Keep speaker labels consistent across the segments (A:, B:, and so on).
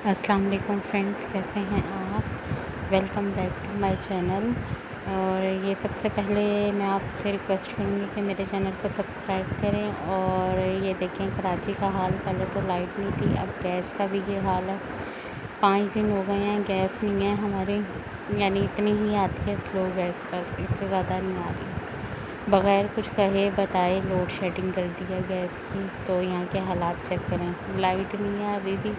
A: السلام علیکم فرینڈس، کیسے ہیں آپ؟ Welcome back to my channel. اور یہ سب سے پہلے میں آپ سے ریکویسٹ کروں گی کہ میرے چینل کو سبسکرائب کریں۔ اور یہ دیکھیں کراچی کا حال، پہلے تو لائٹ نہیں تھی، اب گیس کا بھی یہ حال ہے۔ 5 دن ہو گئے ہیں گیس نہیں ہے ہماری، یعنی اتنی ہی آتی ہے سلو گیس، بس اس سے زیادہ نہیں آ رہی۔ بغیر کچھ کہے بتائے لوڈ شیڈنگ کر دیا گیس کی، تو یہاں کے حالات چیک کریں۔ لائٹ نہیں ہے ابھی بھی،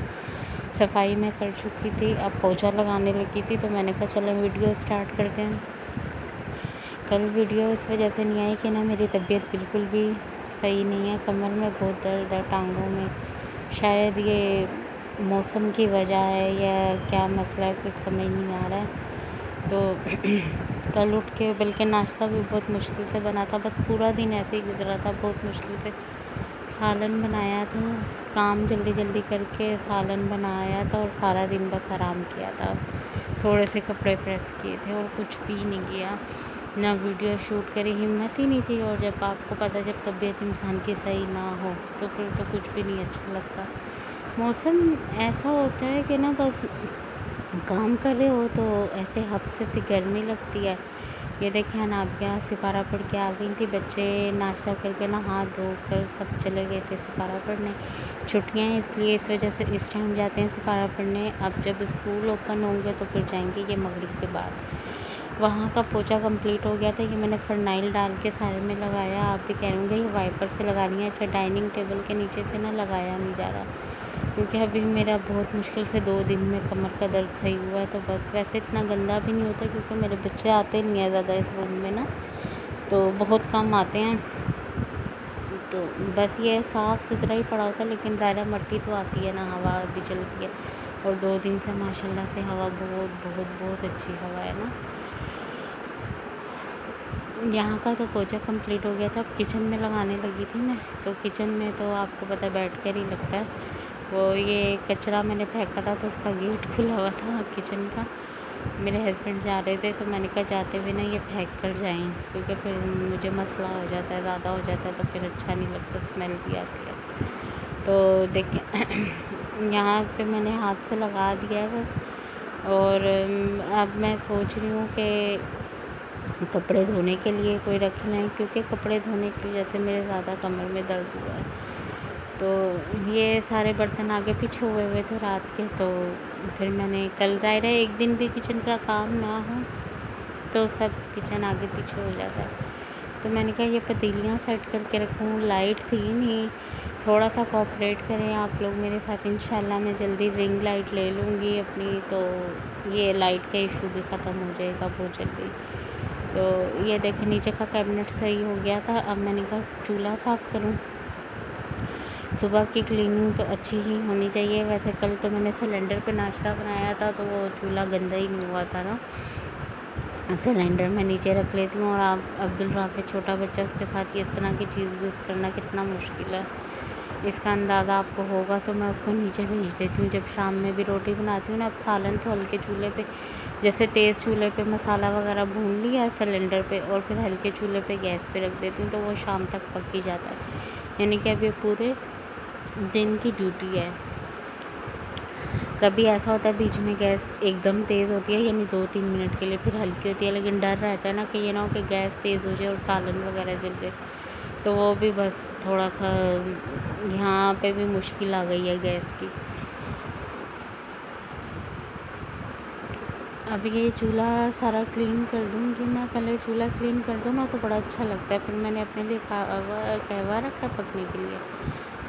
A: صفائی میں کر چکی تھی، اب پوچھا لگانے لگی تھی، تو میں نے کہا چلیں ویڈیو سٹارٹ کرتے ہیں۔ کل ویڈیو اس وجہ سے نہیں آئی کہ نا میری طبیعت بالکل بھی صحیح نہیں ہے، کمر میں بہت درد ہے، ٹانگوں میں، شاید یہ موسم کی وجہ ہے یا کیا مسئلہ ہے، کچھ سمجھ نہیں آ رہا ہے۔ تو کل اٹھ کے بلکہ ناشتہ بھی بہت مشکل سے بنا تھا، بس پورا دن ایسے ہی گزرا تھا، بہت مشکل سے سالن بنایا تھا، کام جلدی جلدی کر کے سالن بنایا تھا اور سارا دن بس آرام کیا تھا، تھوڑے سے کپڑے پریس کیے تھے اور کچھ بھی نہیں کیا، نہ ویڈیو شوٹ کری، ہمت ہی نہیں تھی۔ اور جب آپ کو پتہ، جب طبیعت انسان کی صحیح نہ ہو تو پھر تو کچھ بھی نہیں اچھا لگتا۔ موسم ایسا ہوتا ہے کہ نا بس کام کر رہے ہو تو ایسے حبس سی گرمی لگتی ہے۔ یہ دیکھیں انابیہ سپارہ پڑھ کے آ گئی تھی، بچے ناشتہ کر کے نا ہاتھ دھو کر سب چلے گئے تھے سپارہ پڑھنے۔ چھٹیاں ہیں اس لیے، اس وجہ سے اس ٹائم جاتے ہیں سپارہ پڑھنے، اب جب اسکول اوپن ہوں گے تو پھر جائیں گے یہ مغرب کے بعد۔ وہاں کا پوچا کمپلیٹ ہو گیا تھا، یہ میں نے فرنائل ڈال کے سارے میں لگایا، آپ بھی کہہ رہے ہوں گے یہ وائپر سے لگانی ہے، اچھا ڈائننگ ٹیبل کے نیچے سے نہ لگایا نہیں جا رہا، کیونکہ ابھی میرا بہت مشکل سے 2 دن میں کمر کا درد صحیح ہوا ہے، تو بس ویسے اتنا گندا بھی نہیں ہوتا کیونکہ میرے بچے آتے نہیں ہیں زیادہ اس روم میں نا، تو بہت کم آتے ہیں، تو بس یہ صاف ستھرا ہی پڑا ہوتا ہے، لیکن ظاہرہ مٹی تو آتی ہے نا، ہوا بھی چلتی ہے، اور 2 دن سے ماشاءاللہ سے ہوا بہت بہت بہت اچھی ہوا ہے نا۔ یہاں کا تو پوچا کمپلیٹ ہو گیا تھا، اب کچن میں لگانے لگی تھی میں، تو کچن میں تو آپ کو پتہ بیٹھ کر ہی لگتا ہے، وہ یہ کچرا میں نے پھینکا تھا تو اس کا گیٹ کھلا ہوا تھا کچن کا، میرے ہسبینڈ جا رہے تھے تو میں نے کہا جاتے ہوئے نا یہ پھینک کر جائیں، کیونکہ پھر مجھے مسئلہ ہو جاتا ہے، زیادہ ہو جاتا ہے تو پھر اچھا نہیں لگتا، اسمیل بھی آتی ہے۔ تو دیکھیں یہاں پہ میں نے ہاتھ سے لگا دیا ہے بس، اور اب میں سوچ رہی ہوں کہ کپڑے دھونے کے لیے کوئی رکھ لیں، کیونکہ کپڑے دھونے کی وجہ سے میرے زیادہ کمر میں درد ہوا ہے، تو یہ سارے برتن آگے پیچھے ہوئے ہوئے تھے رات کے، تو پھر میں نے کل ظاہر ہے ایک دن بھی کچن کا کام نہ ہو تو سب کچن آگے پیچھے ہو جاتا ہے، تو میں نے کہا یہ پتیلیاں سیٹ کر کے رکھوں، لائٹ تھی نہیں، تھوڑا سا کوآپریٹ کریں آپ لوگ میرے ساتھ، انشاءاللہ میں جلدی رنگ لائٹ لے لوں گی اپنی، تو یہ لائٹ کا ایشو بھی ختم ہو جائے گا بہت جلدی۔ تو یہ دیکھیں نیچے کا کیبنٹ صحیح ہو گیا تھا، اب میں نے کہا چولہا صاف کروں، صبح کی کلیننگ تو اچھی ہی ہونی چاہیے۔ ویسے کل تو میں نے سلنڈر پہ ناشتہ بنایا تھا تو وہ چولہا گندا ہی نہیں ہوا تھا نا، سلنڈر میں نیچے رکھ لیتی ہوں، اور آپ عبدالرافع چھوٹا بچہ، اس کے ساتھ یہ اس طرح کی چیز یوز کرنا کتنا مشکل ہے، اس کا اندازہ آپ کو ہوگا، تو میں اس کو نیچے بھیج دیتی ہوں جب شام میں بھی روٹی بناتی ہوں نا۔ اب سالن تو ہلکے چولہے پہ، جیسے تیز چولہے پہ مسالہ وغیرہ بھون لیا سلنڈر پہ، اور پھر ہلکے چولہے پہ گیس پہ رکھ دیتی ہوں تو وہ شام تک پک ہی جاتا ہے، یعنی کہ اب یہ پورے دن کی ڈیوٹی ہے۔ کبھی ایسا ہوتا ہے بیچ میں گیس ایک دم تیز ہوتی ہے، یعنی 2-3 منٹ کے لیے، پھر ہلکی ہوتی ہے، لیکن ڈر رہتا ہے نا کہ یہ نہ ہو کہ گیس تیز ہو جائے اور سالن وغیرہ جل جائے، تو وہ بھی بس تھوڑا سا یہاں پہ بھی مشکل آ گئی ہے گیس کی۔ اب یہ چولہا سارا کلین کر دوں گی میں، پہلے چولہا کلین کر دوں نا تو بڑا اچھا لگتا ہے، پھر میں نے اپنے لیے کہوا رکھا ہے پکنے کے لیے،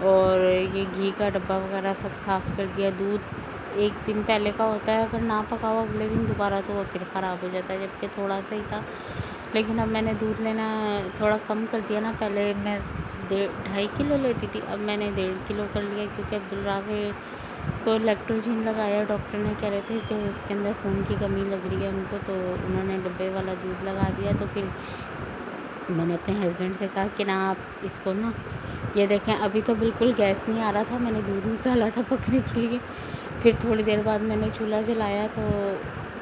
A: اور یہ گھی کا ڈبہ وغیرہ سب صاف کر دیا۔ دودھ ایک دن پہلے کا ہوتا ہے، اگر نہ پکا ہوا اگلے دن دوبارہ تو وہ پھر خراب ہو جاتا ہے، جبکہ تھوڑا سا ہی تھا، لیکن اب میں نے دودھ لینا تھوڑا کم کر دیا نا، پہلے میں 2.5 کلو لیتی تھی، اب میں نے 1.5 کلو کر لیا، کیونکہ عبدالرافع کو لیکٹوجن لگایا، ڈاکٹر نے کہہ رہے تھے کہ اس کے اندر خون کی کمی لگ رہی ہے ان کو، تو انہوں نے ڈبے والا دودھ لگا دیا، تو پھر میں نے اپنے ہسبینڈ سے کہا کہ نا آپ اس کو نا، یہ دیکھیں ابھی تو بالکل گیس نہیں آ رہا تھا، میں نے دودھ نکالا تھا پکنے کے لیے، پھر تھوڑی دیر بعد میں نے چولہا جلایا تو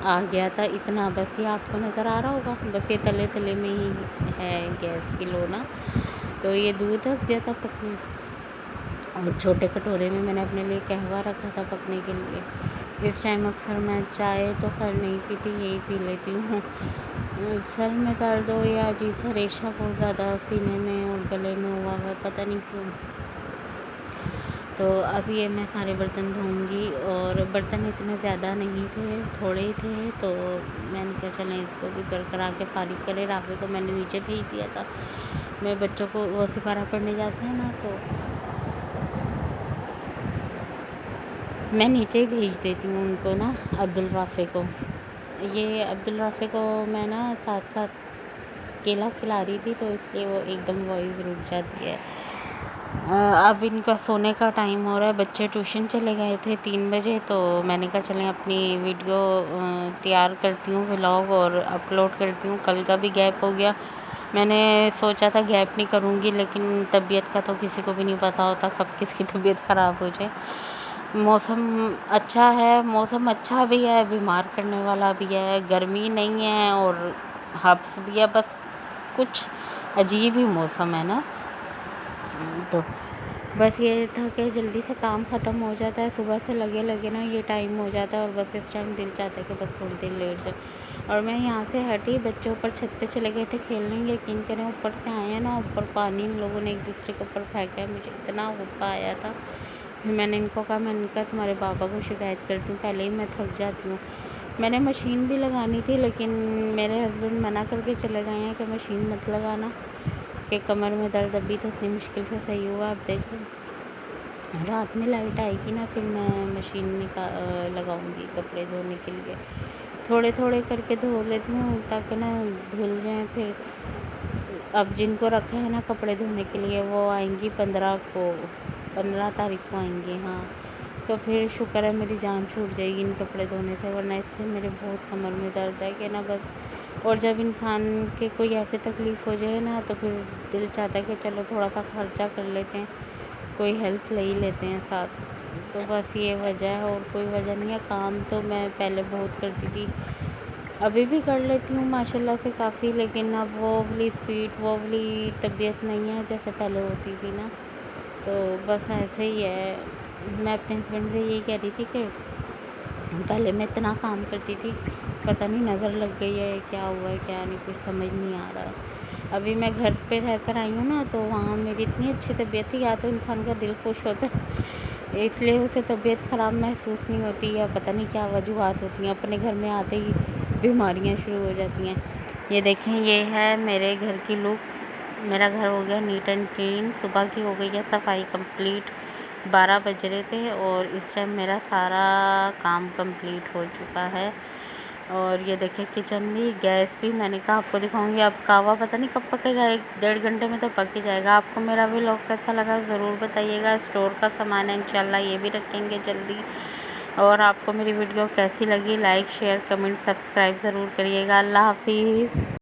A: آ گیا تھا اتنا، بس یہ آپ کو نظر آ رہا ہوگا، بس یہ تلے تلے میں ہی ہے گیس کی لو نا، تو یہ دودھ رکھ دیا تھا پکنے، اور چھوٹے کٹورے میں میں نے اپنے لیے قہوہ رکھا تھا پکنے کے لیے۔ اس ٹائم اکثر میں چائے تو خیر نہیں پیتی، یہی پی لیتی ہوں۔ سر میں درد ہو یا عجیب سا ریشہ بہت زیادہ سینے میں اور گلے میں ہوا ہے، پتہ نہیں کیوں۔ تو اب یہ میں سارے برتن دھوؤں گی، اور برتن اتنے زیادہ نہیں تھے، تھوڑے ہی تھے، تو میں نے کہا چلیں اس کو بھی کرا کے فارغ کرے۔ رافع کو میں نے نیچے بھیج دیا تھا، میں بچوں کو وہ سپارہ پڑھنے جاتے ہیں نا، تو میں نیچے ہی بھیج دیتی ہوں ان کو نا، عبدالرافع کو۔ یہ عبدالرافع کو میں نا ساتھ ساتھ کیلا کھلا رہی تھی، تو اس لیے وہ ایک دم وائس رک جاتی ہے۔ اب ان کا سونے کا ٹائم ہو رہا ہے، بچے ٹیوشن چلے گئے تھے 3 بجے، تو میں نے کہا چلیں اپنی ویڈیو تیار کرتی ہوں، ولاگ، اور اپلوڈ کرتی ہوں۔ کل کا بھی گیپ ہو گیا، میں نے سوچا تھا گیپ نہیں کروں گی، لیکن طبیعت کا تو کسی کو بھی نہیں پتہ ہوتا کب کس کی طبیعت خراب ہو جائے۔ موسم اچھا ہے، موسم اچھا بھی ہے، بیمار کرنے والا بھی ہے، گرمی نہیں ہے اور حبس بھی ہے، بس کچھ عجیب ہی موسم ہے نا۔ تو بس یہ تھا کہ جلدی سے کام ختم ہو جاتا ہے، صبح سے لگے نا یہ ٹائم ہو جاتا ہے، اور بس اس ٹائم دل چاہتا ہے کہ بس تھوڑی دیر لیٹ جائے۔ اور میں یہاں سے ہٹی، بچے اوپر چھت پہ چلے گئے تھے کھیلنے، یقین کریں اوپر سے آئے ہیں نا، اوپر پانی ان لوگوں نے ایک دوسرے کے اوپر پھینکا ہے، مجھے اتنا غصہ آیا تھا۔ پھر میں نے ان کو کہا تمہارے پاپا کو شکایت کرتی ہوں، پہلے ہی میں تھک جاتی ہوں۔ میں نے مشین بھی لگانی تھی، لیکن میرے ہسبینڈ منع کر کے چلے گئے ہیں کہ مشین مت لگانا، کہ کمر میں درد ابھی تو اتنی مشکل سے صحیح ہوا، اب دیکھو رات میں لائٹ آئے گی نا، پھر میں مشین لگاؤں گی کپڑے دھونے کے لیے۔ تھوڑے تھوڑے کر کے دھو لیتی ہوں تاکہ نا دھل جائیں۔ پھر اب جن کو رکھے ہیں نا کپڑے دھونے کے لیے، وہ آئیں گی 15 تاریخ کو آئیں گی، ہاں، تو پھر شکر ہے میری جان چھوٹ جائے گی ان کپڑے دھونے سے، ورنہ اس سے میرے بہت کمر میں درد ہے کہ نا بس۔ اور جب انسان کے کوئی ایسے تکلیف ہو جائے نا، تو پھر دل چاہتا ہے کہ چلو تھوڑا سا خرچہ کر لیتے ہیں، کوئی ہیلپ لے ہی لیتے ہیں ساتھ۔ تو بس یہ وجہ ہے، اور کوئی وجہ نہیں ہے۔ کام تو میں پہلے بہت کرتی تھی، ابھی بھی کر لیتی ہوں ماشاء اللہ سے کافی، لیکن اب وہ والی اسپیڈ، وہ والی طبیعت نہیں ہے جیسے پہلے ہوتی تھی نا، تو بس ایسے ہی ہے۔ میں اپنے ہسبینڈ سے یہی کہہ رہی تھی کہ پہلے میں اتنا کام کرتی تھی، پتہ نہیں نظر لگ گئی ہے، کیا ہوا ہے کیا نہیں، کچھ سمجھ نہیں آ رہا ہے۔ ابھی میں گھر پہ رہ کر آئی ہوں نا، تو وہاں میری اتنی اچھی طبیعت تھی، یا تو انسان کا دل خوش ہوتا ہے، اس لیے اسے طبیعت خراب محسوس نہیں ہوتی، یا پتہ نہیں کیا وجوہات ہوتی ہیں، اپنے گھر میں آتے ہی بیماریاں شروع ہو جاتی ہیں۔ یہ دیکھیں، یہ ہے میرے گھر کی لک، میرا گھر ہو گیا نیٹ اینڈ کلین، صبح کی ہو گئی ہے صفائی کمپلیٹ، 12 بج رہے تھے، اور اس ٹائم میرا سارا کام کمپلیٹ ہو چکا ہے۔ اور یہ دیکھیں کچن بھی، گیس بھی، میں نے کہا آپ کو دکھاؤں گی، اب کعوہ پتہ نہیں کب پکے گا، 1-1.5 گھنٹے میں تو پک ہی جائے گا۔ آپ کو میرا ولاگ کیسا لگا ضرور بتائیے گا۔ اسٹور کا سامان ہے انشاءاللہ، یہ بھی رکھیں گے جلدی۔ اور آپ کو میری ویڈیو کیسی لگی، لائک، شیئر، کمنٹ، سبسکرائب ضرور کریے گا۔ اللہ حافظ۔